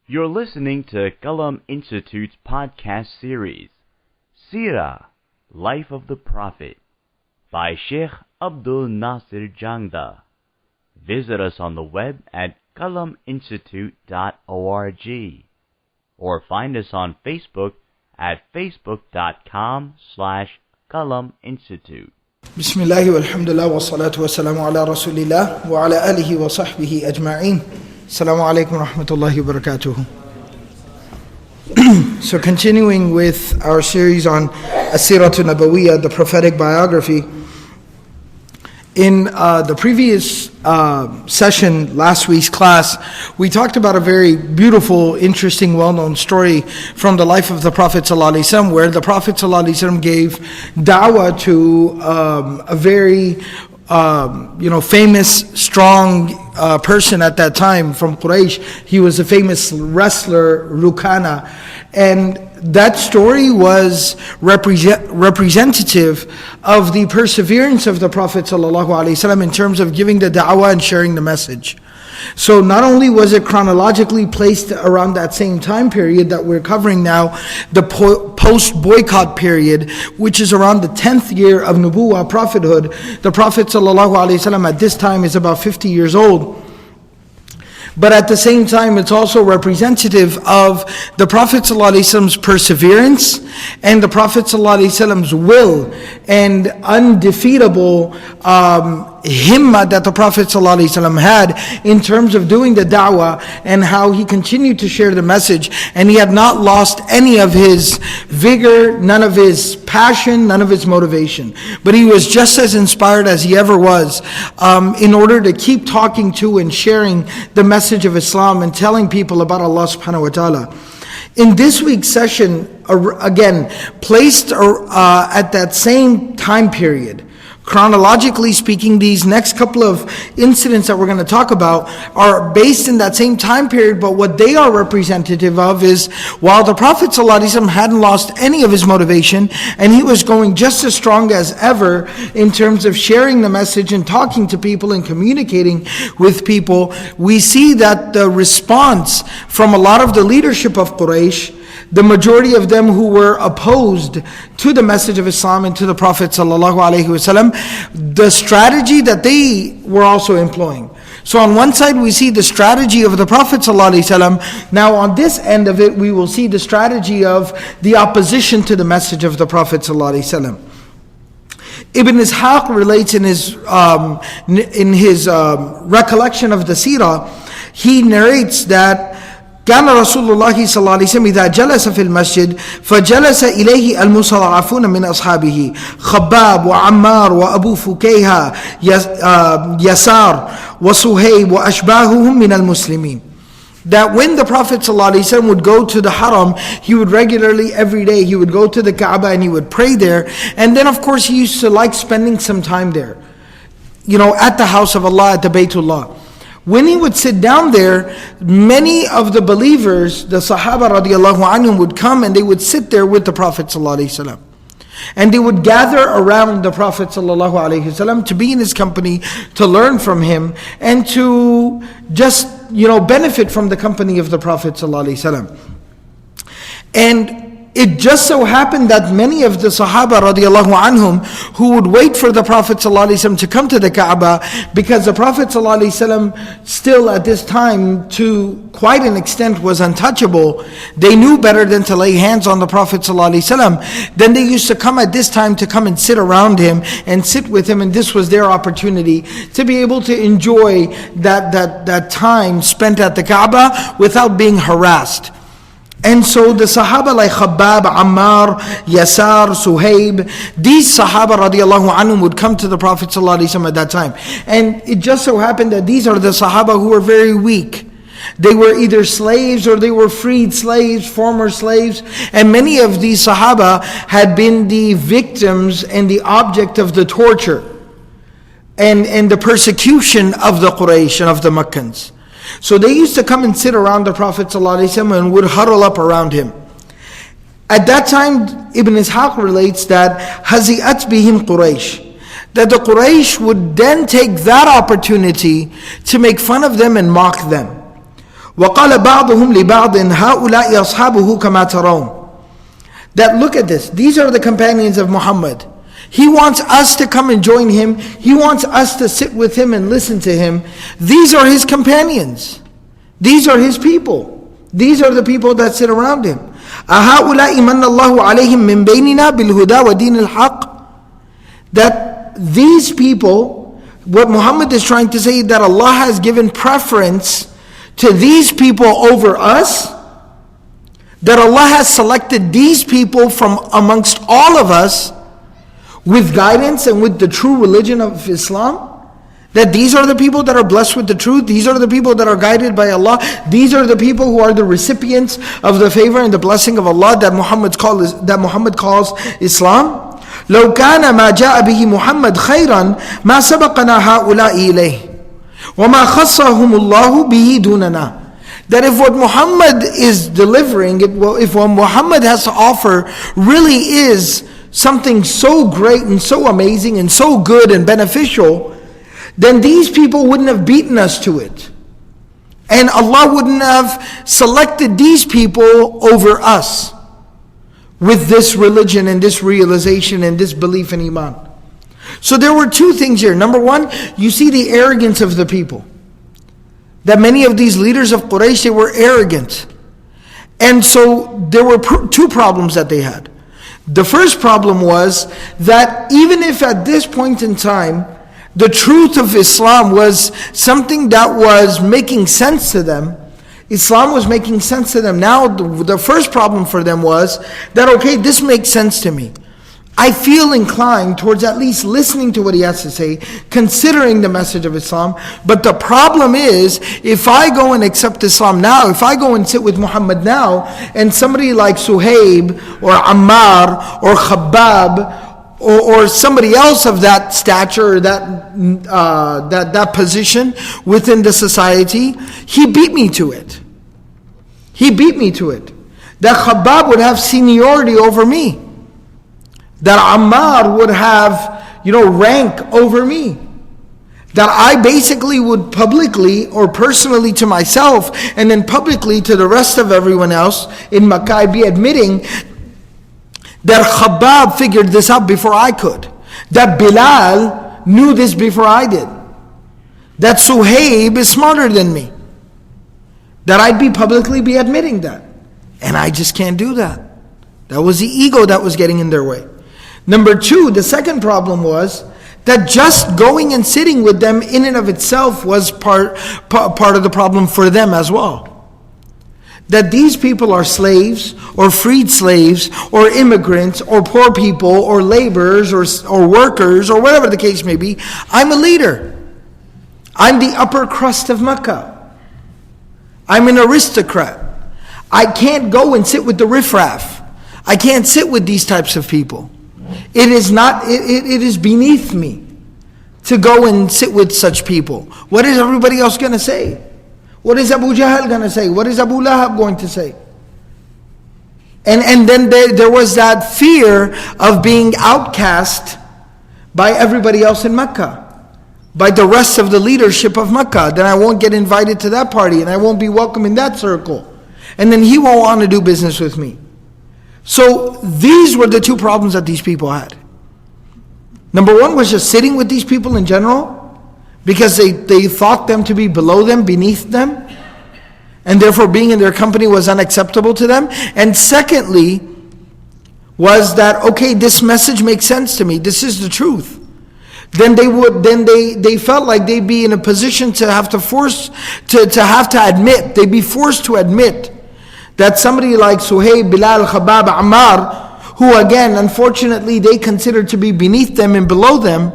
You're listening to Qalam Institute's podcast series, Seerah Life of the Prophet, by Shaykh Abdul Nasir Jangda. Visit us on the web at qalaminstitute.org or find us on Facebook at facebook.com/qalaminstitute. Bismillah walhamdulillah wa salatu wa salamu ala rasulillah wa ala alihi wa sahbihi ajma'in. Assalamu alaikum wa rahmatullahi wa barakatuhu. So continuing with our series on Seerah Nabawiyya, the prophetic biography. In the previous session, last week's class, we talked about a very beautiful, interesting, well-known story from the life of the Prophet ﷺ, where the Prophet ﷺ gave da'wah to a very famous, strong person at that time from Quraysh. He was a famous wrestler, Rukana. And that story was representative of the perseverance of the Prophet ﷺ in terms of giving the da'wah and sharing the message. So not only was it chronologically placed around that same time period that we're covering now, the post-boycott period, which is around the 10th year of Nubuwwah, prophethood. The Prophet ﷺ at this time is about 50 years old. But at the same time, it's also representative of the Prophet ﷺ's perseverance and the Prophet ﷺ's will and undefeatable himmah that the Prophet ﷺ had in terms of doing the da'wah, and how he continued to share the message, and he had not lost any of his vigor, none of his passion, none of his motivation. But he was just as inspired as he ever was in order to keep talking to and sharing the message of Islam and telling people about Allah subhanahu wa ta'ala. In this week's session, again, placed at that same time period, chronologically speaking, these next couple of incidents that we're going to talk about are based in that same time period, but what they are representative of is, while the Prophet ﷺ hadn't lost any of his motivation, and he was going just as strong as ever in terms of sharing the message and talking to people and communicating with people, we see that the response from a lot of the leadership of Quraysh, the majority of them who were opposed to the message of Islam and to the Prophet sallallahu alayhi wasallam, the strategy that they were also employing. So on one side we see the strategy of the Prophet sallallahu alayhi wasallam. Now on this end of it we will see the strategy of the opposition to the message of the Prophet sallallahu alayhi wasallam. Ibn Ishaq relates in his recollection of the Seerah, he narrates that كان رسول الله صلى الله عليه وسلم إذا جلس في المسجد فجلس إليه المستضعفون من أصحابه خباب وعمار وأبو فكيهة يسار وصهيب وأشباههم من المسلمين. That when the Prophet ﷺ would go to the Haram, he would regularly, every day, he would go to the Kaaba and he would pray there. And then of course he used to like spending some time there, at the house of Allah, at the Baytullah. When he would sit down there, many of the believers, the Sahaba radiallahu anhum, would come and they would sit there with the Prophet sallallahu alaihi wasallam. And they would gather around the Prophet sallallahu alaihi wasallam to be in his company, to learn from him, and to just, benefit from the company of the Prophet sallallahu alaihi wasallam. And it just so happened that many of the Sahaba radiallahu anhum who would wait for the Prophet ﷺ to come to the Kaaba, because the Prophet ﷺ still at this time to quite an extent was untouchable, they knew better than to lay hands on the Prophet ﷺ. Then they used to come at this time to come and sit around him and sit with him, and this was their opportunity to be able to enjoy that time spent at the Kaaba without being harassed. And so the Sahaba like Khabbab, Ammar, Yasar, Suhaib, these Sahaba radiallahu anhum would come to the Prophet ﷺ at that time. And it just so happened that these are the Sahaba who were very weak. They were either slaves or they were freed slaves, former slaves. And many of these Sahaba had been the victims and the object of the torture and the persecution of the Quraysh and of the Meccans. So they used to come and sit around the Prophet ﷺ and would huddle up around him. At that time, Ibn Ishaq relates that Hazi'at bihim Quraysh, that the Quraysh would then take that opportunity to make fun of them and mock them. وَقَالَ بَعْضُهُمْ لِبَعْضٍ هَؤُلَاءِ أَصْحَابُهُ كَمَا تَرَوْنَ. That look at this, these are the companions of Muhammad. He wants us to come and join him. He wants us to sit with him and listen to him. These are his companions. These are his people. These are the people that sit around him. أَهَؤُلَاءِ مَنَّ اللَّهُ عَلَيْهِمْ مِنْ بَيْنِنَا بِالْهُدَى وَدِينِ الْحَقِّ. That these people, what Muhammad is trying to say, that Allah has given preference to these people over us, that Allah has selected these people from amongst all of us with guidance and with the true religion of Islam, that these are the people that are blessed with the truth, these are the people that are guided by Allah, these are the people who are the recipients of the favor and the blessing of Allah that Muhammad calls Islam. لو كان ما جاء به محمد خيرا ما سبقنا هؤلاء إليه وما خصهم الله به دوننا. That if what Muhammad is delivering, if what Muhammad has to offer really is something so great and so amazing and so good and beneficial, then these people wouldn't have beaten us to it. And Allah wouldn't have selected these people over us with this religion and this realization and this belief in Iman. So there were two things here. Number one, you see the arrogance of the people. That many of these leaders of Quraysh, they were arrogant. And so there were two problems that they had. The first problem was that even if at this point in time, the truth of Islam was something that was making sense to them, Islam was making sense to them. Now the first problem for them was that, okay, this makes sense to me. I feel inclined towards at least listening to what he has to say, considering the message of Islam. But the problem is, if I go and accept Islam now, if I go and sit with Muhammad now, and somebody like Suhaib, or Ammar, or Khabbab, or somebody else of that stature, or that position within the society, he beat me to it. He beat me to it. That Khabbab would have seniority over me. That Ammar would have, rank over me. That I basically would publicly or personally to myself and then publicly to the rest of everyone else in Makkah, I'd be admitting that Khabbab figured this out before I could. That Bilal knew this before I did. That Suhaib is smarter than me. That I'd be publicly be admitting that. And I just can't do that. That was the ego that was getting in their way. Number two, the second problem was that just going and sitting with them in and of itself was part of the problem for them as well. That these people are slaves, or freed slaves, or immigrants, or poor people, or laborers, or workers, or whatever the case may be. I'm a leader. I'm the upper crust of Mecca. I'm an aristocrat. I can't go and sit with the riffraff. I can't sit with these types of people. It is beneath me to go and sit with such people. What is everybody else going to say? What is Abu Jahl going to say? What is Abu Lahab going to say? And then there was that fear of being outcast by everybody else in Mecca, by the rest of the leadership of Mecca. Then I won't get invited to that party, and I won't be welcome in that circle. And then he won't want to do business with me. So these were the two problems that these people had. Number one was just sitting with these people in general, because they thought them to be below them, beneath them, and therefore being in their company was unacceptable to them. And secondly, was that, okay, this message makes sense to me, this is the truth. Then they felt like they'd be in a position to have to admit, they'd be forced to admit that somebody like Suhaib, Bilal, Khabbab, Ammar, who again, unfortunately, they considered to be beneath them and below them,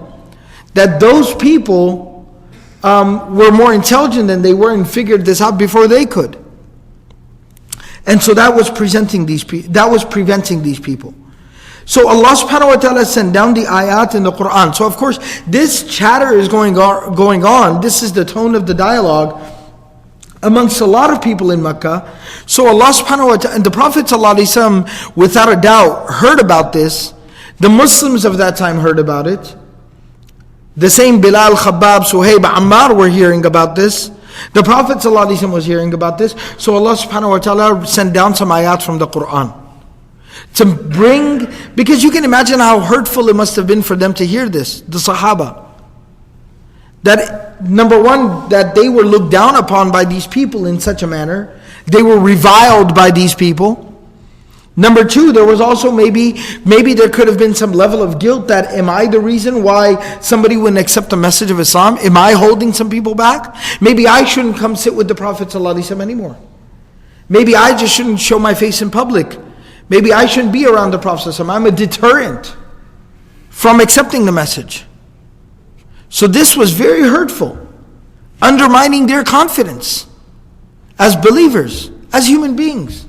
that those people were more intelligent than they were and figured this out before they could. And so that was preventing these people. So Allah subhanahu wa ta'ala sent down the ayat in the Quran. So of course, this chatter is going on. This is the tone of the dialogue amongst a lot of people in Mecca. So Allah subhanahu wa ta'ala, and the Prophet ﷺ, without a doubt, heard about this. The Muslims of that time heard about it. The same Bilal, Khabbab, Suhaib, Ammar were hearing about this. The Prophet ﷺ was hearing about this, so Allah subhanahu wa ta'ala sent down some ayat from the Quran. To bring, because you can imagine how hurtful it must have been for them to hear this, the Sahaba. That, number one, that they were looked down upon by these people in such a manner. They were reviled by these people. Number two, there was also maybe there could have been some level of guilt that, am I the reason why somebody wouldn't accept the message of Islam? Am I holding some people back? Maybe I shouldn't come sit with the Prophet ﷺ anymore. Maybe I just shouldn't show my face in public. Maybe I shouldn't be around the Prophet ﷺ. I'm a deterrent from accepting the message. So this was very hurtful, undermining their confidence as believers, as human beings.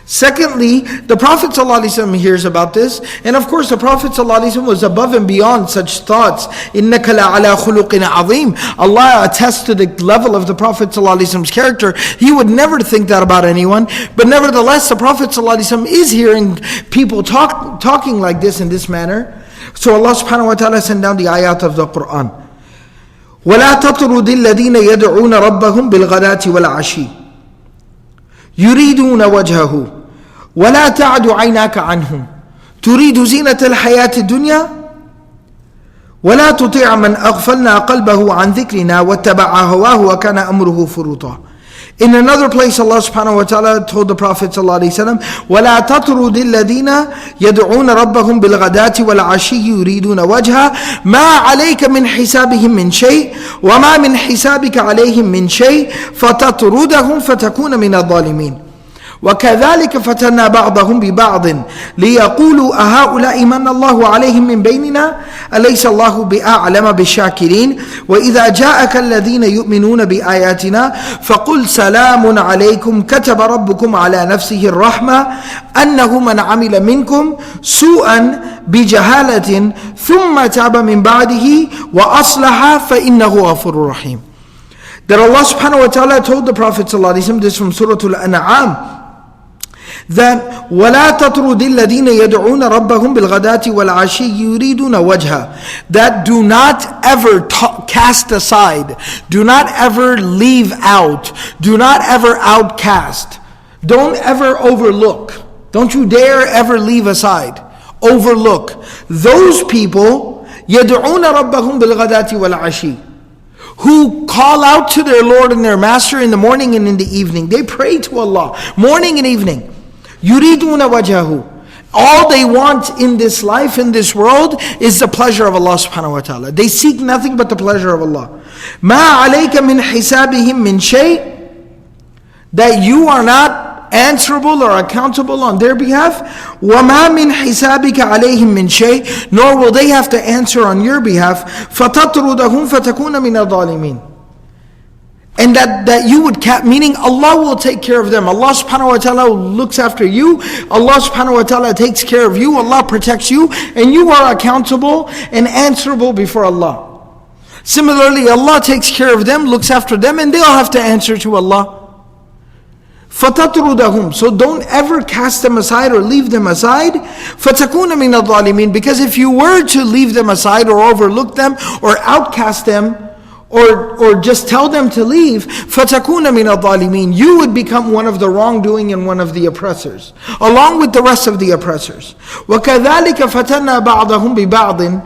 Secondly, the Prophet ﷺ hears about this, and of course the Prophet ﷺ was above and beyond such thoughts. إِنَّكَ لَعَلَى خُلُقٍ عَظِيمٍ. Allah attests to the level of the Prophet ﷺ's character. He would never think that about anyone, but nevertheless the Prophet ﷺ is hearing people talking like this in this manner. So Allah subhanahu wa ta'ala sent down the ayat of the Quran. وَلَا تَطْرُدِ الَّذِينَ يَدْعُونَ رَبَّهُمْ بِالْغَدَاةِ وَالْعَشِيِّ يُرِيدُونَ وَجْهَهُ ولا تعد عيناك عنهم تريد زينة الحياة الدنيا ولا تطيع من أغفلنا قلبه عن ذكرنا واتبع هواه وكان أمره فرطا. In another place, Allah subhanahu wa ta'ala told the Prophet sallallahu alayhi wa sallam, وَلَا تَطْرُدِ الَّذِينَ يَدْعُونَ رَبَّهُمْ بِالْغَدَاةِ وَالْعَشِيِّ يُرِيدُونَ وَجْهَهُ مَا عَلَيْكَ مِنْ حِسَابِهِمْ مِنْ شَيْءٍ وَمَا مِنْ حِسَابِكَ عَلَيْهِمْ مِنْ شَيْءٍ فَتَطْرُدَهُمْ فَتَكُونَ مِنَ الظَّالِمِينَ. وكذلك فتنا بعضهم ببعض ليقولوا أهؤلاء من الله عليهم من بيننا أليس الله بأعلم بالشاكرين وإذا جاءك الذين يؤمنون بآياتنا فقل سلام عليكم كتب ربكم على نفسه الرحمة أنه من عمل منكم سوءا بجهالة ثم تاب من بعده وأصلح فإنه غفور رحيم. That Allah subhanahu wa ta'ala told the Prophet sallallahu alayhi wa sallam, this from Surah Al-An'am, that وَلَا تَطْرُدِ الَّذِينَ يَدْعُونَ رَبَّهُمْ بِالْغَدَاةِ وَالْعَشِيِّ يُرِيدُونَ وَجْهَهُ. That do not ever cast aside, do not ever leave out, do not ever outcast, don't ever overlook, don't you dare ever leave aside, overlook those people يَدْعُونَ رَبَّهُمْ بِالْغَدَاةِ وَالْعَشِيِّ, who call out to their Lord and their Master in the morning and in the evening. They pray to Allah morning and evening. يُرِيدُونَ وَجْهَهُ. All they want in this life, in this world, is the pleasure of Allah subhanahu wa ta'ala. They seek nothing but the pleasure of Allah. مَا عَلَيْكَ مِنْ حِسَابِهِمْ مِنْ شَيْءٍ. That you are not answerable or accountable on their behalf. وَمَا مِنْ حِسَابِكَ عَلَيْهِمْ مِنْ شَيْءٍ. Nor will they have to answer on your behalf. فَتَطْرُدَهُمْ فَتَكُونَ مِنَ الظَّالِمِينَ. And that you would meaning Allah will take care of them. Allah subhanahu wa ta'ala looks after you. Allah subhanahu wa ta'ala takes care of you. Allah protects you. And you are accountable and answerable before Allah. Similarly, Allah takes care of them, looks after them, and they'll have to answer to Allah. فَتَطْرُدَهُمْ. So don't ever cast them aside or leave them aside. فَتَكُونَ مِنَ الظَّالِمِينَ. Because if you were to leave them aside or overlook them or outcast them, or just tell them to leave, فَتَكُونَ مِنَ الظَّالِمِينَ. You would become one of the wrongdoing and one of the oppressors, along with the rest of the oppressors. وَكَذَلِكَ فَتَنَّا بَعْضَهُمْ بِبَعْضٍ.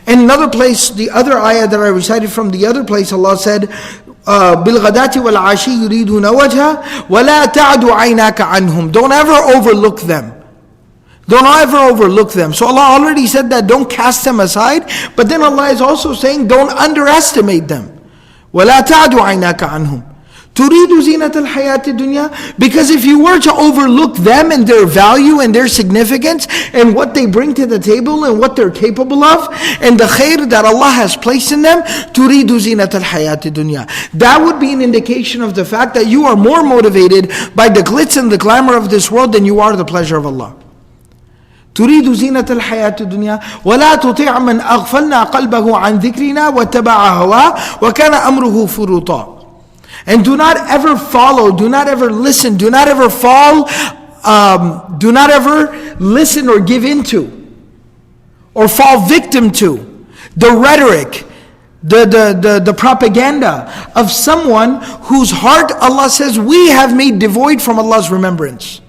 In another place, the other ayah that I recited from the other place, Allah said, بِالْغَدَاةِ وَالْعَشِيِّ يُرِيدُونَ وَجْهَهُ وَلَا تَعْدُ عَيْنَاكَ عَنْهُمْ. Don't ever overlook them. Don't ever overlook them. So Allah already said that don't cast them aside, but then Allah is also saying don't underestimate them. وَلَا تَعْدُ عَيْنَاكَ عَنْهُمْ تُرِيدُ زِينَةَ الْحَيَاةِ الدُّنْيَا. Because if you were to overlook them and their value and their significance and what they bring to the table and what they're capable of and the khair that Allah has placed in them, تُرِيدُ زِينَةَ الْحَيَاةِ الدُّنْيا. That would be an indication of the fact that you are more motivated by the glitz and the glamour of this world than you are the pleasure of Allah. تريد زينة الحياة الدنيا ولا تطيع من أغفلنا قلبه عن ذكرنا واتبع هواه وكان أمره فرطا. And do not ever follow, do not ever listen, do not ever fall, do not ever listen or give into or fall victim to the rhetoric the propaganda of someone whose heart Allah says we have made devoid from Allah's remembrance.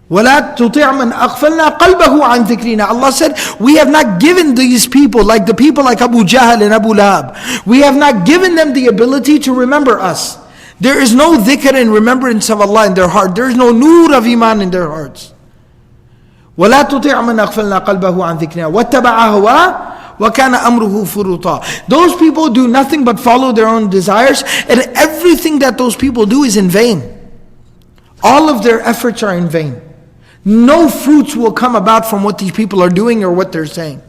وَلَا تُطِعْ مَنْ أَغْفَلْنَا قَلْبَهُ عَنْ ذِكْرِنَا. Allah said, we have not given these people, like the people like Abu Jahl and Abu Lahab, we have not given them the ability to remember us. There is no dhikr and remembrance of Allah in their heart. There is no nur of iman in their hearts. وَلَا تُطِعْ مَنْ أَغْفَلْنَا قَلْبَهُ عَنْ ذِكْرِنَا وَاتَّبَعَ هَوَاهُ وَكَانَ أَمْرُهُ فُرُطًا. Those people do nothing but follow their own desires, and everything that those people do is in vain. All of their efforts are in vain. No fruits will come about from what these people are doing or what they're saying.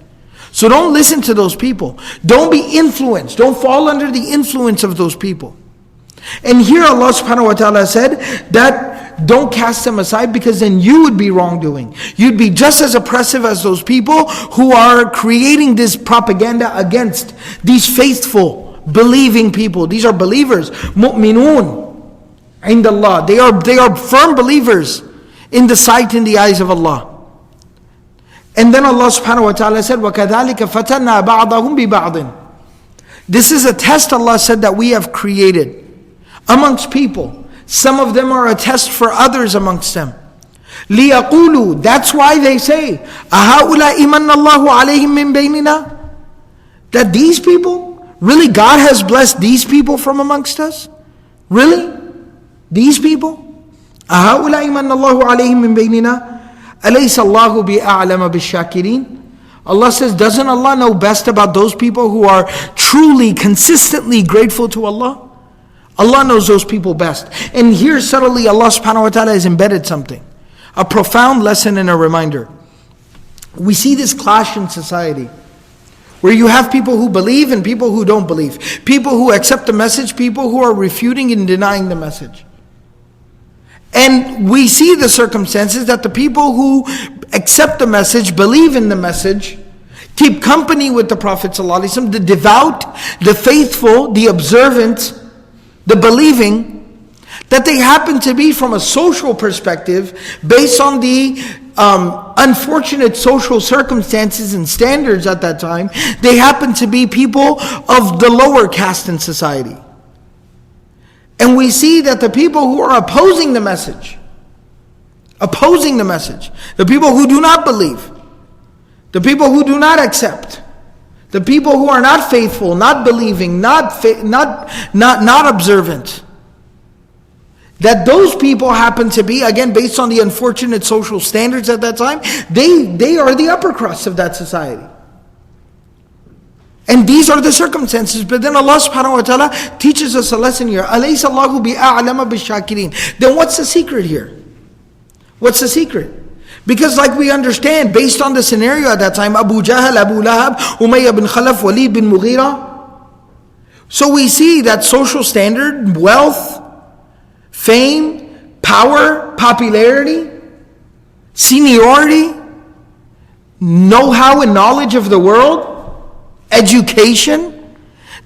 So don't listen to those people. Don't be influenced. Don't fall under the influence of those people. And here Allah subhanahu wa ta'ala said that don't cast them aside, because then you would be wrongdoing. You'd be just as oppressive as those people who are creating this propaganda against these faithful, believing people. These are believers. Mu'minun inda Allah. They are firm believers in the sight, in the eyes of Allah. And then Allah subhanahu wa ta'ala said, وَكَذَلِكَ فَتَنَّا بَعْضَهُمْ بِبَعْضٍ. This is a test, Allah said, that we have created amongst people. Some of them are a test for others amongst them. لِيَقُولُوا. That's why they say, أَهَؤُلَاءِ مَنَّ اللَّهُ عَلَيْهِمْ مِنْ بَيْنِنَا. That these people, really God has blessed these people from amongst us? Really? These people? أَهَؤُلَاءِ مَنَّ اللَّهُ عَلَيْهِمْ مِنْ بَيْنِنَا أَلَيْسَ اللَّهُ بِأَعْلَمَ بِالشَّاكِرِينَ. Allah says, doesn't Allah know best about those people who are truly, consistently grateful to Allah? Allah knows those people best. And here subtly Allah subhanahu wa ta'ala has embedded something. A profound lesson and a reminder. We see this clash in society, where you have people who believe and people who don't believe. People who accept the message, people who are refuting and denying the message. And we see the circumstances that the people who accept the message, believe in the message, keep company with the Prophet ﷺ, the devout, the faithful, the observant, the believing, that they happen to be, from a social perspective, based on the unfortunate social circumstances and standards at that time, they happen to be people of the lower caste in society. And we see that the people who are opposing the message, the people who do not believe, the people who do not accept, the people who are not faithful, not believing, not observant, that those people happen to be, again, based on the unfortunate social standards at that time, they are the upper crust of that society. And these are the circumstances. But then Allah subhanahu wa ta'ala teaches us a lesson here. أَلَيْسَ اللَّهُ بِأَعْلَمَ بِالشَّاكِرِينَ. Then what's the secret here? What's the secret? Because like we understand, based on the scenario at that time, Abu Jahl, Abu Lahab, Umayyah bin Khalaf, Walid bin Mughira. So we see that social standard, wealth, fame, power, popularity, seniority, know-how and knowledge of the world, education,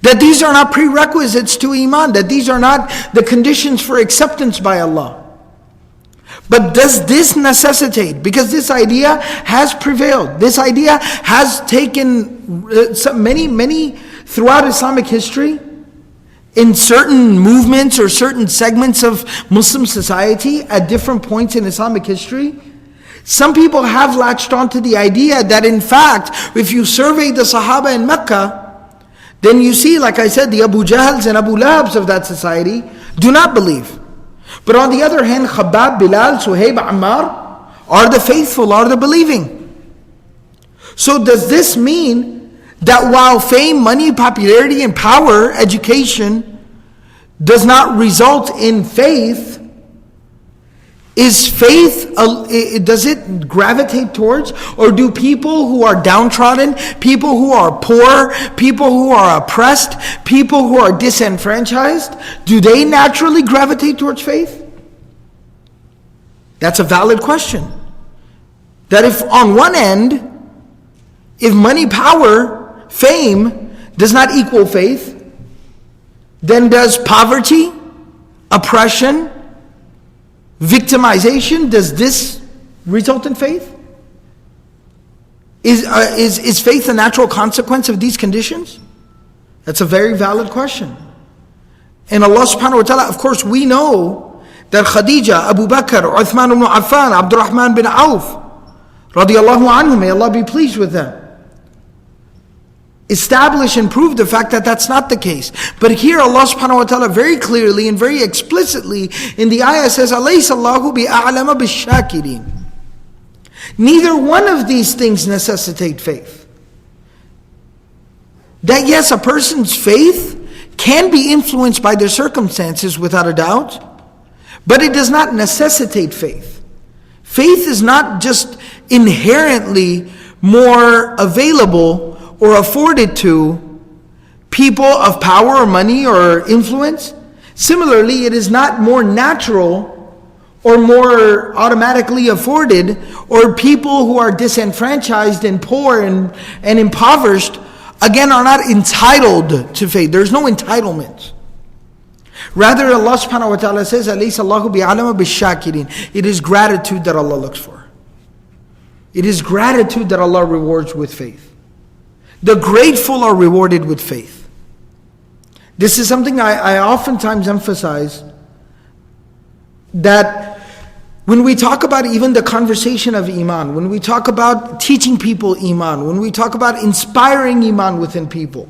that these are not prerequisites to Iman, that these are not the conditions for acceptance by Allah. But does this necessitate, because this idea has prevailed, this idea has taken many throughout Islamic history, in certain movements or certain segments of Muslim society at different points in Islamic history, some people have latched onto the idea that in fact, if you survey the Sahaba in Mecca, then you see, like I said, the Abu Jahls and Abu Lahabs of that society do not believe. But on the other hand, Khabbab, Bilal, Suhaib, Ammar are the faithful, are the believing. So does this mean that while fame, money, popularity, and power, education does not result in faith, is faith, does it gravitate towards, or do people who are downtrodden, people who are poor, people who are oppressed, people who are disenfranchised, do they naturally gravitate towards faith? That's a valid question. That if on one end, if money, power, fame does not equal faith, then does poverty, oppression, victimization, does this result in faith? Is faith a natural consequence of these conditions? That's a very valid question. And Allah subhanahu wa ta'ala, of course, we know that Khadija, Abu Bakr, Uthman ibn Affan, Abdurrahman bin Auf, radiyallahu anhu, may Allah be pleased with them, establish and prove the fact that that's not the case. But here Allah subhanahu wa ta'ala very clearly and very explicitly in the ayah says, alayhi, sallallahu, bi'a'lama bishakirin. Neither one of these things necessitate faith. That yes, a person's faith can be influenced by their circumstances without a doubt, but it does not necessitate faith. Faith is not just inherently more available or afforded to people of power or money or influence. Similarly, it is not more natural or more automatically afforded, or people who are disenfranchised and poor and impoverished, again, are not entitled to faith. There's no entitlement. Rather, Allah subhanahu wa ta'ala says, alayhi sallahu bi'alama bishakirin. It is gratitude that Allah looks for. It is gratitude that Allah rewards with faith. The grateful are rewarded with faith. This is something I oftentimes emphasize, that when we talk about even the conversation of Iman, when we talk about teaching people Iman, when we talk about inspiring Iman within people,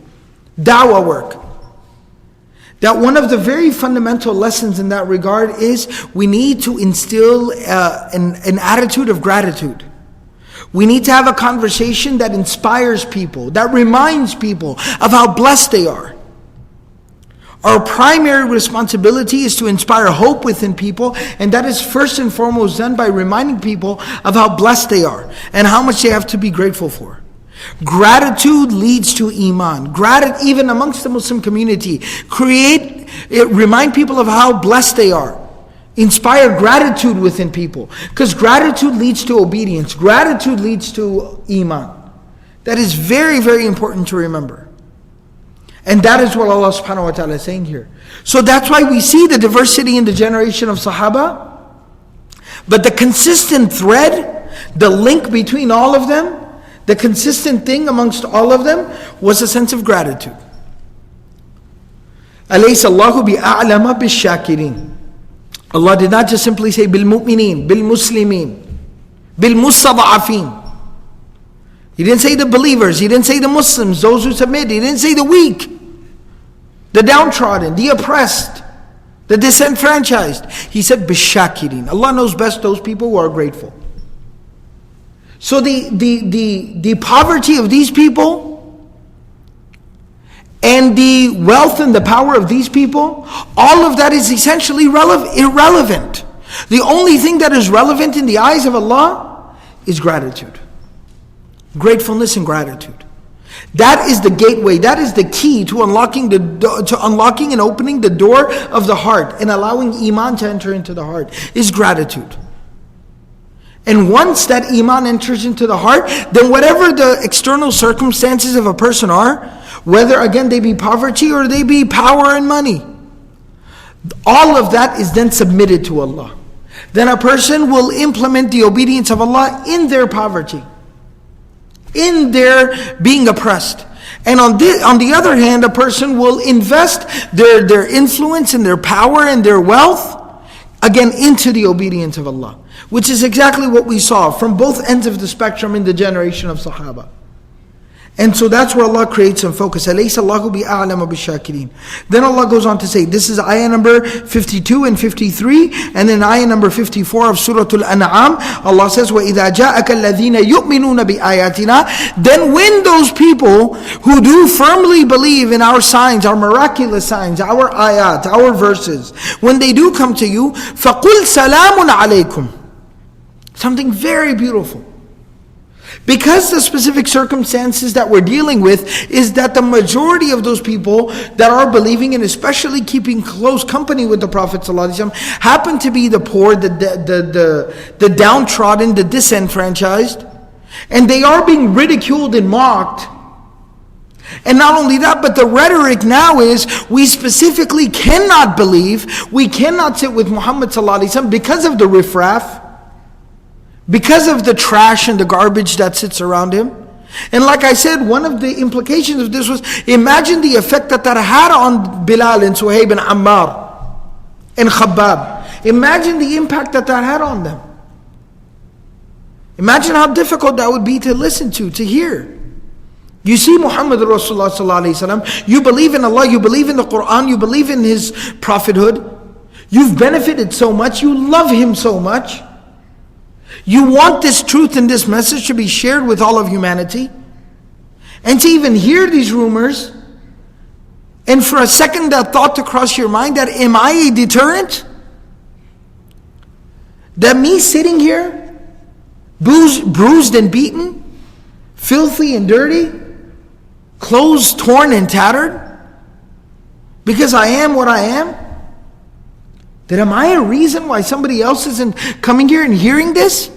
da'wah work, that one of the very fundamental lessons in that regard is we need to instill an attitude of gratitude. We need to have a conversation that inspires people, that reminds people of how blessed they are. Our primary responsibility is to inspire hope within people, and that is first and foremost done by reminding people of how blessed they are and how much they have to be grateful for. Gratitude leads to Iman. Even amongst the Muslim community, remind people of how blessed they are. Inspire gratitude within people, because gratitude leads to obedience. Gratitude leads to Iman. That is very, very important to remember. And that is what Allah subhanahu wa ta'ala is saying here. So that's why we see the diversity in the generation of Sahaba. But the consistent thread, the link between all of them, the consistent thing amongst all of them was a sense of gratitude. Alayhi sallahu bi'a'lama bishakirin. Allah did not just simply say bil mu'minin, bil muslimin, bil mustada'afin. He didn't say the believers, He didn't say the Muslims, those who submit. He didn't say the weak, the downtrodden, the oppressed, the disenfranchised. He said bishakirin. Allah knows best those people who are grateful. So the poverty of these people and the wealth and the power of these people, all of that is essentially irrelevant. The only thing that is relevant in the eyes of Allah is gratitude. Gratefulness and gratitude. That is the gateway, that is the key to unlocking and opening the door of the heart and allowing Iman to enter into the heart, is gratitude. And once that Iman enters into the heart, then whatever the external circumstances of a person are, whether again they be poverty or they be power and money, all of that is then submitted to Allah. Then a person will implement the obedience of Allah in their poverty, in their being oppressed. And on the other hand, a person will invest their influence and their power and their wealth again into the obedience of Allah, which is exactly what we saw from both ends of the spectrum in the generation of Sahaba. And so that's where Allah creates some focus. أَلَيْسَ اللَّهُ بِأَعْلَمَ بِالشَّاكِرِينَ. Then Allah goes on to say, this is ayah number 52 and 53, and then ayah number 54 of Surah Al-An'am. Allah says, وَإِذَا جَاءَكَ الَّذِينَ يُؤْمِنُونَ بِآيَاتِنَا. Then when those people who do firmly believe in our signs, our miraculous signs, our ayat, our verses, when they do come to you, فَقُلْ سَلَامٌ عَلَيْكُمْ. Something very beautiful. Because the specific circumstances that we're dealing with is that the majority of those people that are believing and especially keeping close company with the Prophet ﷺ happen to be the poor, the downtrodden, the disenfranchised, and they are being ridiculed and mocked. And not only that, but the rhetoric now is we specifically cannot believe, we cannot sit with Muhammad ﷺ because of the riffraff, because of the trash and the garbage that sits around him. And like I said, one of the implications of this was, imagine the effect that had on Bilal and Suhaib and Ammar and Khabbab. Imagine the impact that had on them. Imagine how difficult that would be to listen to hear. You see Muhammad Rasulullah sallallahu alayhi wasallam, you believe in Allah, you believe in the Quran, you believe in His prophethood. You've benefited so much, you love Him so much. You want this truth and this message to be shared with all of humanity. And to even hear these rumors, and for a second that thought to cross your mind, that am I a deterrent? That me sitting here, bruised and beaten, filthy and dirty, clothes torn and tattered, because I am what I am? That am I a reason why somebody else isn't coming here and hearing this?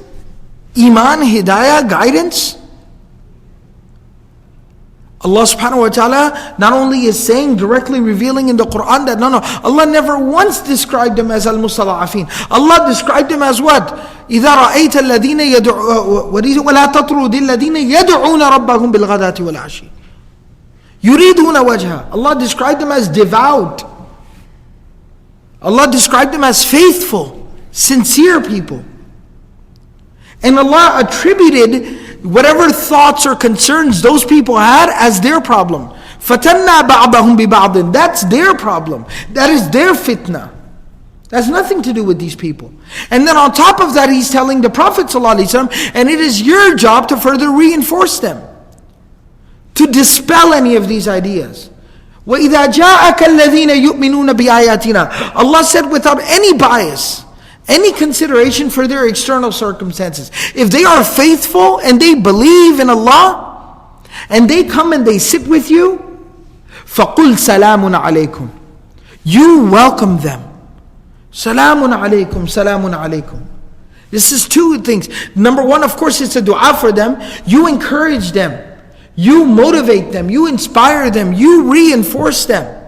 Iman, hidayah, guidance? Allah subhanahu wa ta'ala not only is saying, directly revealing in the Quran that no, Allah never once described them as al-mustala'afin. Allah described them as what? إِذَا رَأَيْتَ الَّذِينَ وَلَا تَطْرُدِ الَّذِينَ يَدْعُونَ رَبَّهُم بِالْغَدَاةِ وَالْعَشِيِّ يُرِيدُونَ وَجْهَهُ. Allah described them as devout. Allah described them as faithful, sincere people. And Allah attributed whatever thoughts or concerns those people had as their problem. فَتَنَّا بَعْضَهُمْ بِبَعْضٍ. That's their problem. That is their fitna. That's nothing to do with these people. And then on top of that, He's telling the Prophet ﷺ, and it is your job to further reinforce them, to dispel any of these ideas. وَإِذَا جَاءَكَ الَّذِينَ يُؤْمِنُونَ بِآيَاتِنَا. Allah said without any bias, any consideration for their external circumstances. If they are faithful and they believe in Allah, and they come and they sit with you, فَقُلْ سَلَامٌ عَلَيْكُمْ. You welcome them. Salamun alaykum, salamun alaykum. This is two things. Number one, of course, it's a dua for them. You encourage them. You motivate them. You inspire them. You reinforce them.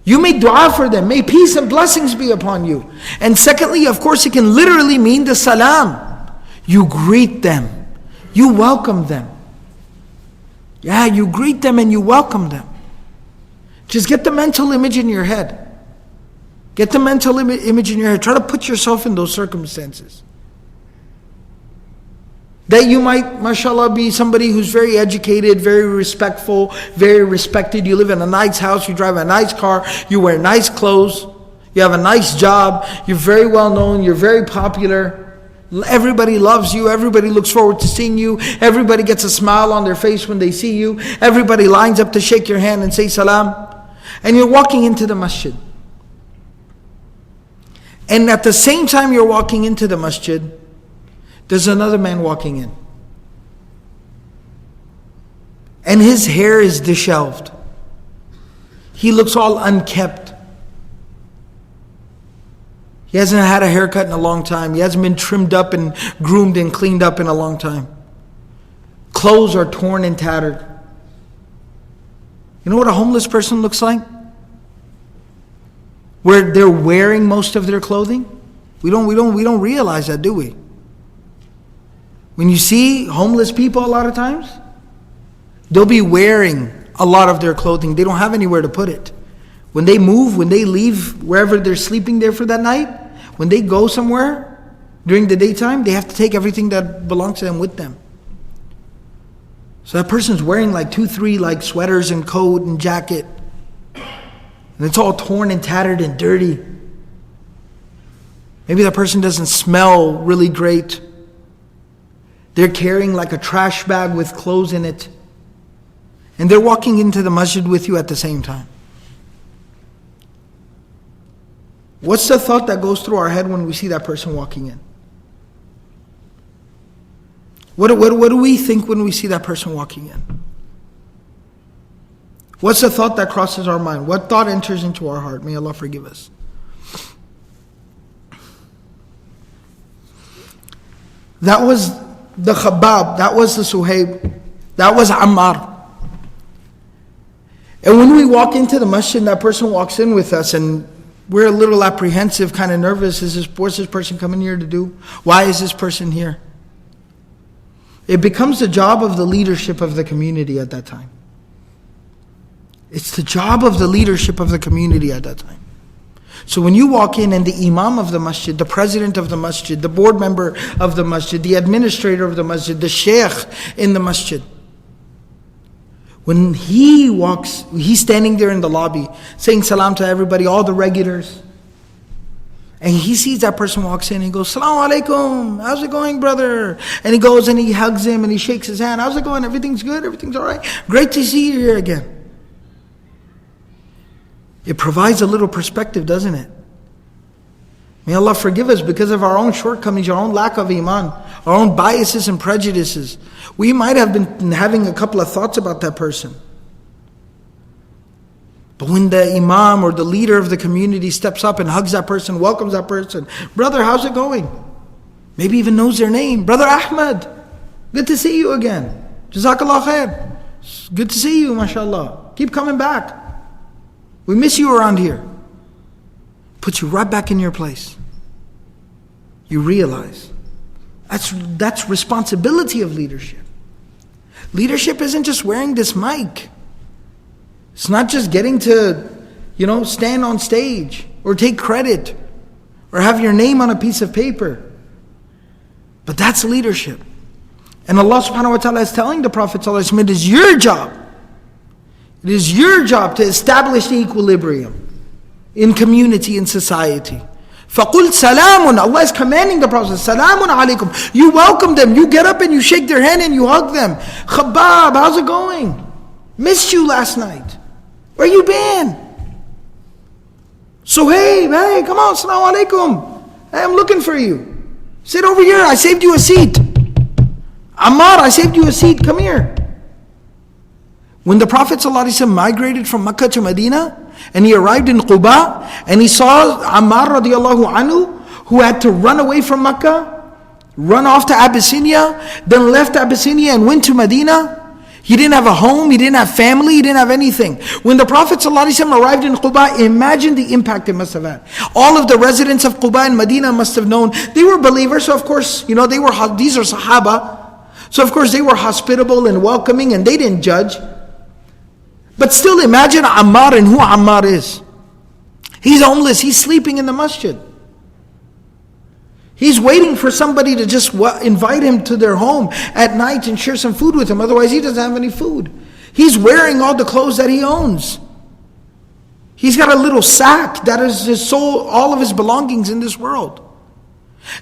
You make dua for them. May peace and blessings be upon you. And secondly, of course, it can literally mean the salam. You greet them. You welcome them. Yeah, you greet them and you welcome them. Just get the mental image in your head. Get the mental image in your head. Try to put yourself in those circumstances. That you might, mashallah, be somebody who's very educated, very respectful, very respected. You live in a nice house, you drive a nice car, you wear nice clothes, you have a nice job, you're very well known, you're very popular. Everybody loves you, everybody looks forward to seeing you, everybody gets a smile on their face when they see you, everybody lines up to shake your hand and say salam. And you're walking into the masjid. And at the same time you're walking into the masjid, there's another man walking in. And his hair is disheveled. He looks all unkept. He hasn't had a haircut in a long time. He hasn't been trimmed up and groomed and cleaned up in a long time. Clothes are torn and tattered. You know what a homeless person looks like? Where they're wearing most of their clothing? We don't realize that, do we? When you see homeless people a lot of times, they'll be wearing a lot of their clothing. They don't have anywhere to put it. When they move, when they leave wherever they're sleeping there for that night, when they go somewhere during the daytime, they have to take everything that belongs to them with them. So that person's wearing like 2-3 like sweaters and coat and jacket. And it's all torn and tattered and dirty. Maybe that person doesn't smell really great. They're carrying like a trash bag with clothes in it. And they're walking into the masjid with you at the same time. What's the thought that goes through our head when we see that person walking in? What do we think when we see that person walking in? What's the thought that crosses our mind? What thought enters into our heart? May Allah forgive us. That was the Khabbab, that was the Suhaib, that was Ammar. And when we walk into the masjid, that person walks in with us and we're a little apprehensive, kind of nervous. What's this person coming here to do? Why is this person here? It becomes the job of the leadership of the community at that time. It's the job of the leadership of the community at that time. So when you walk in and the imam of the masjid, the president of the masjid, the board member of the masjid, the administrator of the masjid, the shaykh in the masjid, when he walks, he's standing there in the lobby saying salam to everybody, all the regulars. And he sees that person walks in and he goes, Assalamu alaikum, how's it going, brother? And he goes and he hugs him and he shakes his hand. How's it going? Everything's good? Everything's all right? Great to see you here again. It provides a little perspective, doesn't it? May Allah forgive us because of our own shortcomings, our own lack of iman, our own biases and prejudices. We might have been having a couple of thoughts about that person. But when the imam or the leader of the community steps up and hugs that person, welcomes that person, brother, how's it going? Maybe even knows their name. Brother Ahmed, good to see you again. Jazakallah khair. Good to see you, mashallah. Keep coming back. We miss you around here. Puts you right back in your place. You realize that's responsibility of leadership. Leadership isn't just wearing this mic. It's not just getting to, stand on stage or take credit or have your name on a piece of paper. But that's leadership. And Allah subhanahu wa ta'ala is telling the Prophet sallallahu alaihi wasallam, it is your job. It is your job to establish the equilibrium in community and society. فَقُلْ سَلَامٌ. Allah is commanding the Prophet, Salamun alaykum. You welcome them. You get up and you shake their hand and you hug them. Khabbab, how's it going? Missed you last night. Where you been? So hey, come on, Assalamu alaikum. Hey, I'm looking for you. Sit over here, I saved you a seat. Ammar, I saved you a seat, come here. When the Prophet ﷺ migrated from Mecca to Medina, and he arrived in Quba, and he saw Ammar radiallahu anhu, who had to run away from Mecca, run off to Abyssinia, then left Abyssinia and went to Medina. He didn't have a home, he didn't have family, he didn't have anything. When the Prophet ﷺ arrived in Quba, imagine the impact it must have had. All of the residents of Quba and Medina must have known. They were believers, so of course, these are Sahaba. So of course they were hospitable and welcoming and they didn't judge. But still imagine Ammar and who Ammar is. He's homeless, he's sleeping in the masjid. He's waiting for somebody to just invite him to their home at night and share some food with him. Otherwise he doesn't have any food. He's wearing all the clothes that he owns. He's got a little sack that is his soul, all of his belongings in this world.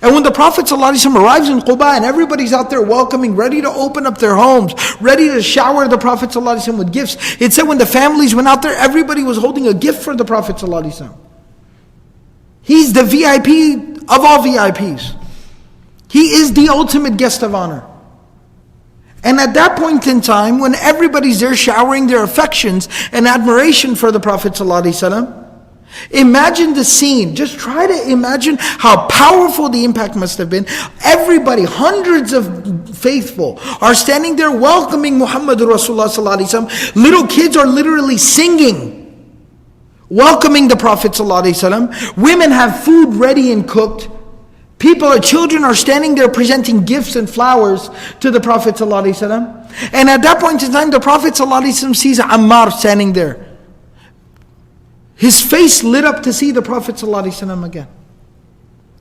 And when the Prophet ﷺ arrives in Quba and everybody's out there welcoming, ready to open up their homes, ready to shower the Prophet ﷺ with gifts. It said when the families went out there, everybody was holding a gift for the Prophet ﷺ. He's the VIP of all VIPs. He is the ultimate guest of honor. And at that point in time, when everybody's there showering their affections and admiration for the Prophet ﷺ, imagine the scene. Just try to imagine how powerful the impact must have been. Everybody, hundreds of faithful are standing there welcoming Muhammadur Rasulullah sallallahu alaihi wasallam. Little kids are literally singing, welcoming the Prophet sallallahu alaihi wasallam. Women have food ready and cooked. Children are standing there presenting gifts and flowers to the Prophet sallallahu alaihi wasallam. And at that point in time, the Prophet sallallahu alaihi wasallam sees Ammar standing there. His face lit up to see the Prophet ﷺ again.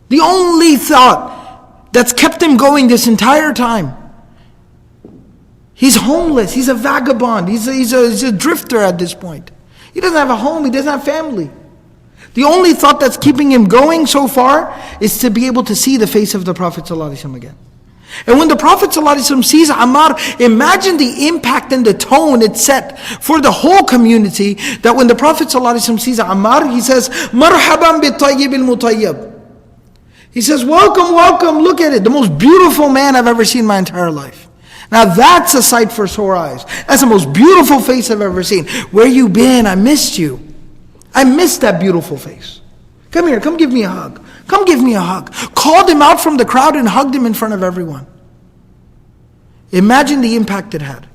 The only thought that's kept him going this entire time. He's homeless, he's a vagabond, he's a drifter at this point. He doesn't have a home, he doesn't have family. The only thought that's keeping him going so far is to be able to see the face of the Prophet ﷺ again. And when the Prophet ﷺ sees Ammar, imagine the impact and the tone it set for the whole community, that when the Prophet ﷺ sees Ammar, he says, Marhaban bi-tayyib al-mutayyib. He says, welcome, welcome, look at it. The most beautiful man I've ever seen in my entire life. Now that's a sight for sore eyes. That's the most beautiful face I've ever seen. Where you been? I missed you. I missed that beautiful face. Come here, come give me a hug. Come give me a hug. Called him out from the crowd and hugged him in front of everyone. Imagine the impact it had.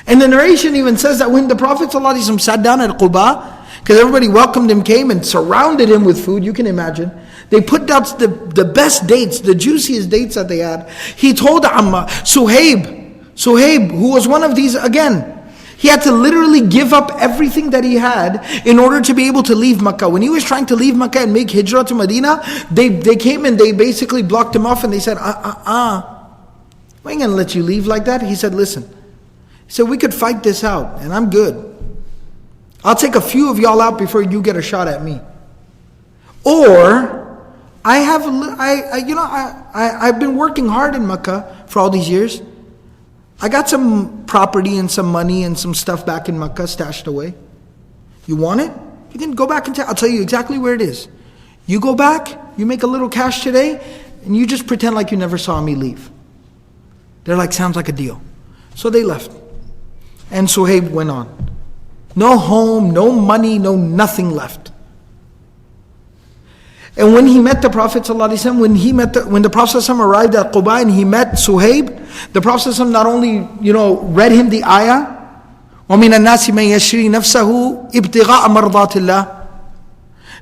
And the narration even says that when the Prophet ﷺ sat down at Quba, because everybody welcomed him, came and surrounded him with food, you can imagine, They put out the best dates, the juiciest dates that they had. He told Amma, Suhaib, who was one of these, again, he had to literally give up everything that he had in order to be able to leave Makkah. When he was trying to leave Makkah and make hijrah to Medina, they came and they basically blocked him off and they said, we ain't going to let you leave like that. He said, listen. He said, we could fight this out and I'm good. I'll take a few of y'all out before you get a shot at me. Or, I've been working hard in Makkah for all these years. I got some property and some money and some stuff back in Makkah stashed away. You want it? You can go back and I'll tell you exactly where it is. You go back, you make a little cash today, and you just pretend like you never saw me leave. They're like, sounds like a deal. So they left. And Suhaib went on. No home, no money, no nothing left. And when he met the Prophet ﷺ, when the Prophet ﷺ arrived at Quba and he met Suhaib, the Prophet ﷺ not only, read him the ayah, وَمِنَ النَّاسِ مَنْ يَشْرِي نَفْسَهُ ابْتِغَاءَ مَرْضَاتِ اللَّهِ.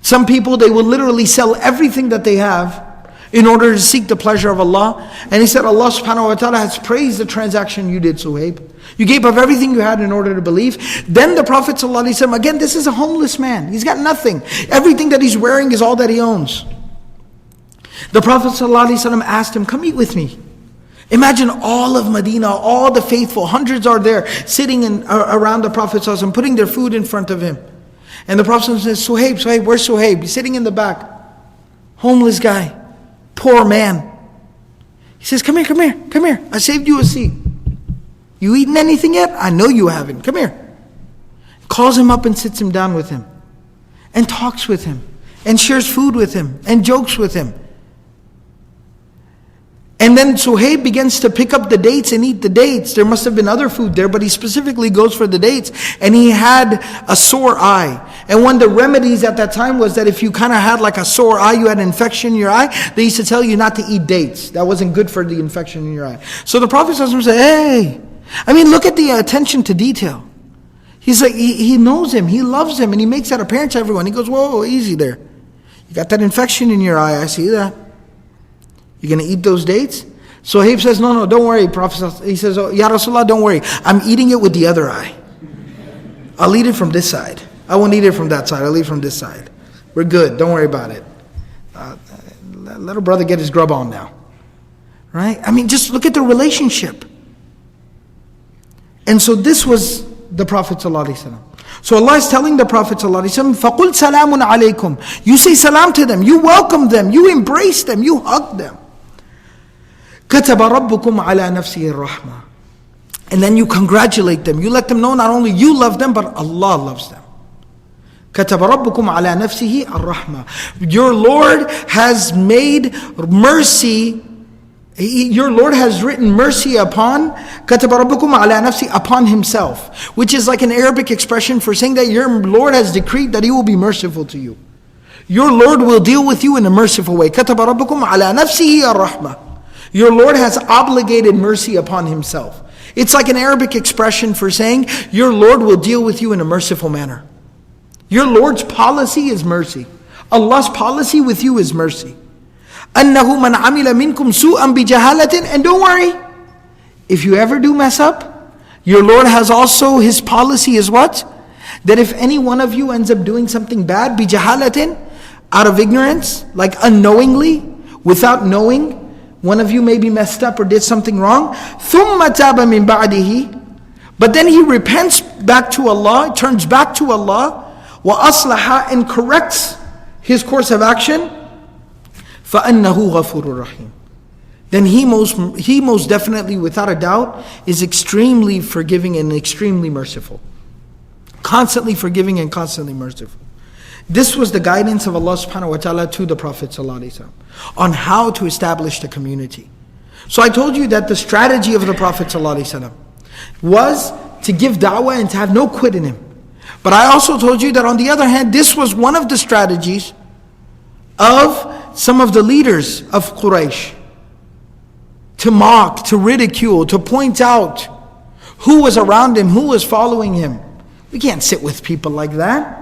Some people, they will literally sell everything that they have in order to seek the pleasure of Allah. And he said, Allah subhanahu wa ta'ala has praised the transaction you did, Suhaib. You gave up everything you had in order to believe. Then the Prophet ﷺ, again, this is a homeless man. He's got nothing. Everything that he's wearing is all that he owns. The Prophet ﷺ asked him, come eat with me. Imagine all of Medina, all the faithful, hundreds are there, sitting around the Prophet ﷺ, putting their food in front of him. And the Prophet ﷺ says, Suhaib, where's Suhaib? He's sitting in the back. Homeless guy. Poor man. He says, come here. I saved you a seat. You eaten anything yet? I know you haven't. Come here. Calls him up and sits him down with him. And talks with him. And shares food with him. And jokes with him. And then Suhaib begins to pick up the dates and eat the dates. There must have been other food there, but he specifically goes for the dates. And he had a sore eye. And one of the remedies at that time was that if you kind of had like a sore eye, you had an infection in your eye, they used to tell you not to eat dates. That wasn't good for the infection in your eye. So the Prophet ﷺ said, hey, look at the attention to detail. He's like, he knows him, he loves him, and he makes that apparent to everyone. He goes, whoa, easy there. You got that infection in your eye, I see that. You're going to eat those dates? So Suhaib says, no, don't worry, Prophet. He says, Ya Rasulullah, don't worry. I'm eating it with the other eye. I'll eat it from this side. I won't eat it from that side. I'll eat from this side. We're good. Don't worry about it. Let a brother get his grub on now. Right? Just look at the relationship. And so this was the Prophet ﷺ. So Allah is telling the Prophet ﷺ, فَقُلْ سَلَامٌ عَلَيْكُمْ. You say salam to them, you welcome them, you embrace them, you hug them. كَتَبَ رَبُّكُمْ عَلَى نَفْسِهِ الرَّحْمَةِ. And then you congratulate them. You let them know not only you love them, but Allah loves them. كَتَبَ رَبُّكُمْ عَلَى نَفْسِهِ الرَّحْمَةِ. Your Lord has made mercy. Your Lord has written mercy upon كَتَبَ رَبُّكُمْ عَلَى نَفْسِهِ, upon himself, which is like an Arabic expression for saying that your Lord has decreed that he will be merciful to you. Your Lord will deal with you in a merciful way. كَتَبَ رَبُّكُمْ عَلَى نَفْسِهِ الرَّحْمَةِ. Your Lord has obligated mercy upon himself. It's like an Arabic expression for saying your Lord will deal with you in a merciful manner. Your Lord's policy is mercy. Allah's policy with you is mercy. أَنَّهُ مَنْ عَمِلَ مِنْكُمْ سُوءًا بِجَهَالَةٍ. And don't worry, if you ever do mess up, your Lord has also, his policy is what? That if any one of you ends up doing something bad, بِجَهَالَةٍ, out of ignorance, like unknowingly, without knowing, one of you maybe messed up or did something wrong, ثُمَّ تَابَ مِنْ بَعْدِهِ, but then he repents back to Allah, turns back to Allah, وَأَصْلَحَ, and corrects his course of action, فَأَنَّهُ غَفُورٌ رَحِيمٌ. Then he most definitely, without a doubt, is extremely forgiving and extremely merciful. Constantly forgiving and constantly merciful. This was the guidance of Allah subhanahu wa ta'ala to the Prophet ﷺ on how to establish the community. So I told you that the strategy of the Prophet ﷺ was to give da'wah and to have no quit in him. But I also told you that on the other hand, this was one of the strategies of some of the leaders of Quraysh. To mock, to ridicule, to point out who was around him, who was following him. We can't sit with people like that.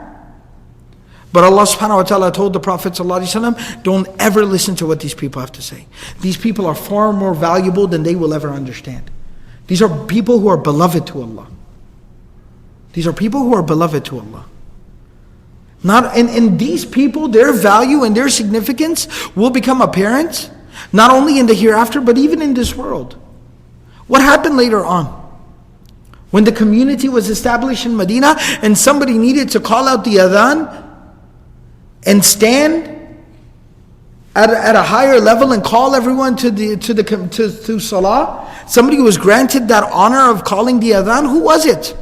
But Allah subhanahu wa ta'ala told the Prophet ﷺ, don't ever listen to what these people have to say. These people are far more valuable than they will ever understand. These are people who are beloved to Allah. These are people who are beloved to Allah. And these people, their value and their significance will become apparent, not only in the hereafter, but even in this world. What happened later on? When the community was established in Medina and somebody needed to call out the adhan and stand at a higher level and call everyone to salah, somebody was granted that honor of calling the adhan. Who was it?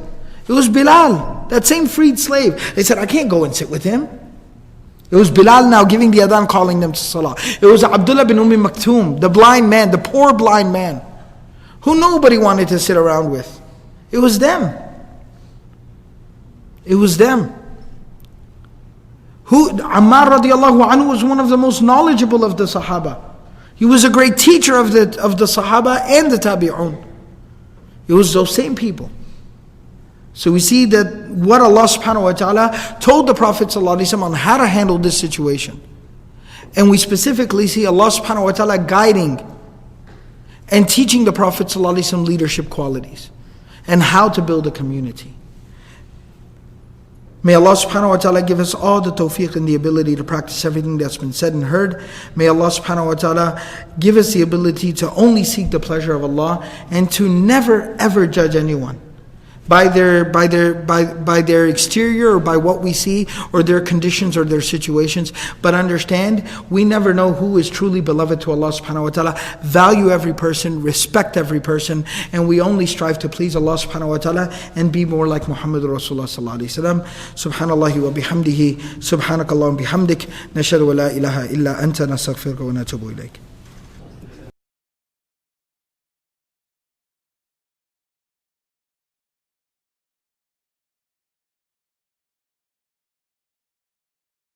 It was Bilal, that same freed slave. They said, I can't go and sit with him. It was Bilal now giving the adhan, calling them to salah. It was Abdullah bin Maktoum, the blind man, the poor blind man, who nobody wanted to sit around with. It was them. It was them. Ammar radiallahu anhu was one of the most knowledgeable of the Sahaba. He was a great teacher of the Sahaba and the Tabi'un. It was those same people. So we see that what Allah subhanahu wa ta'ala told the Prophet ﷺ on how to handle this situation. And we specifically see Allah subhanahu wa ta'ala guiding and teaching the Prophet ﷺ leadership qualities and how to build a community. May Allah subhanahu wa ta'ala give us all the tawfiq and the ability to practice everything that's been said and heard. May Allah subhanahu wa ta'ala give us the ability to only seek the pleasure of Allah and to never ever judge anyone by their exterior or by what we see or their conditions or their situations. But understand, we never know who is truly beloved to Allah subhanahu wa ta'ala. Value every person, respect every person, and we only strive to please Allah subhanahu wa ta'ala and be more like Muhammad Rasulullah sallallahu alayhi wa sallam. Subhanallahi wa bihamdihi, subhanakallah wa bihamdik, nashhadu wa la ilaha illa anta, nastaghfiruka wa natubu ilayk.